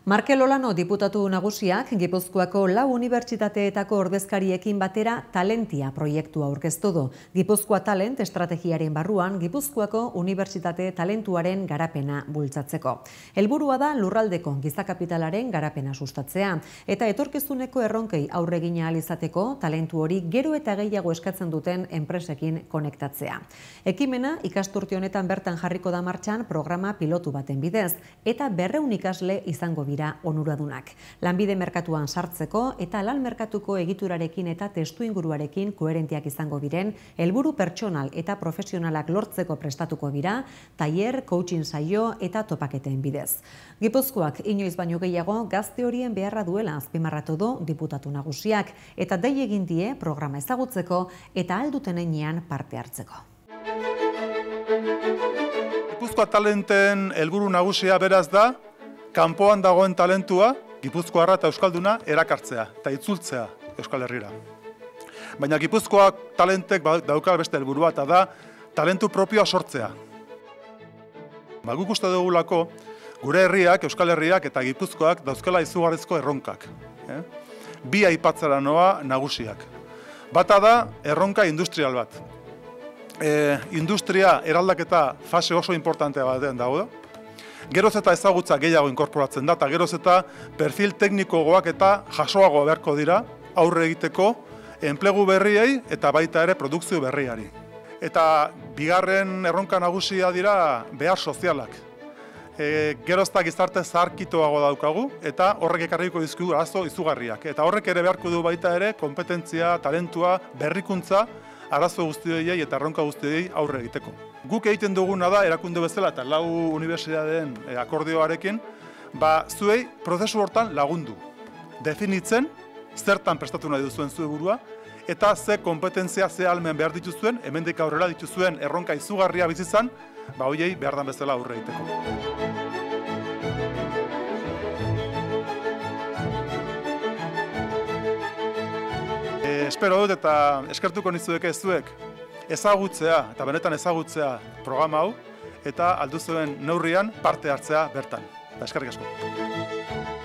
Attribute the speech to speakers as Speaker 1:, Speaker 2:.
Speaker 1: Markel Olano diputatu nagusiak Gipuzkoako 4 unibertsitateetako ordezkariekin batera Talentia proiektua aurkeztu du. Gipuzkoa Talent estrategiaren barruan Gipuzkoako unibertsitate talentuaren garapena bultzatzeko. Helburua da lurraldeko giza kapitalaren garapena sustatzea eta etorkizuneko erronkei aurre egin ahal izateko talentu hori gero eta gehiago eskatzen duten enpresekin konektatzea. Ekimena ikasturte honetan bertan jarriko da martxan programa pilotu baten bidez eta 200 ikasle izango dira onuradunak. Lanbide merkatuan sartzeko eta lan merkatuko egiturarekin eta testuinguruarekin koherentiak izango diren helburu pertsonal eta profesionalak lortzeko prestatuko dira, tailer, coaching saio eta topaketen bidez. Gipuzkoak inoiz baino gehiago gazte horien beharra duela azpimarratu du diputatu nagusiak eta dei egin die programa ezagutzeko eta ahal duten heinean parte hartzeko.
Speaker 2: Gipuzkoa Talenten helburu nagusia beraz da kanpoan dagoen talentua, Gipuzkoarra eta Euskalduna erakartzea eta itzultzea Euskal Herrira. Baina Gipuzkoa Talentek dauka beste helburua eta da talentu propioa sortzea. Guk uste dugulako gure herriak, Euskal Herriak eta Gipuzkoak dauzkela izugarrizko erronkak. Bi aipatzera noa nagusiak. Bata da erronka industrial bat. Industria eraldaketa fase oso importantea batean dago da. Geroz eta ezagutza gehiago inkorporatzen da, eta geroz eta perfil teknikoagoak eta jasoagoa beharko dira aurre egiteko enplegu berriei eta baita ere produkzio berriari. Eta bigarren erronka nagusia dira behar sozialak. Geroz eta gizarte zaharkituago daukagu eta horrek ekarriko dizkigu arazo izugarriak. Eta horrek ere beharko du baita ere kompetentzia, talentua, berrikuntza, arazo guztiei eta erronka guztiei aurre egiteko. Guk egiten duguna da, erakunde bezala eta 4 unibertsitateen akordioarekin, zuei prozesu hortan lagundu. Definitzen, zertan prestatu nahi duzuen zuen burua, eta ze kompetentzia, ze ahalmen behar dituzuen, hemendik aurrera dituzuen erronka izugarria bizitzan, horiei behar dan bezala aurre egiteko. Espero dut eta eskertuko nizueke zuek ezagutzea eta benetan ezagutzea programa hau eta alduzuen neurrian parte hartzea bertan. Eskerrik asko.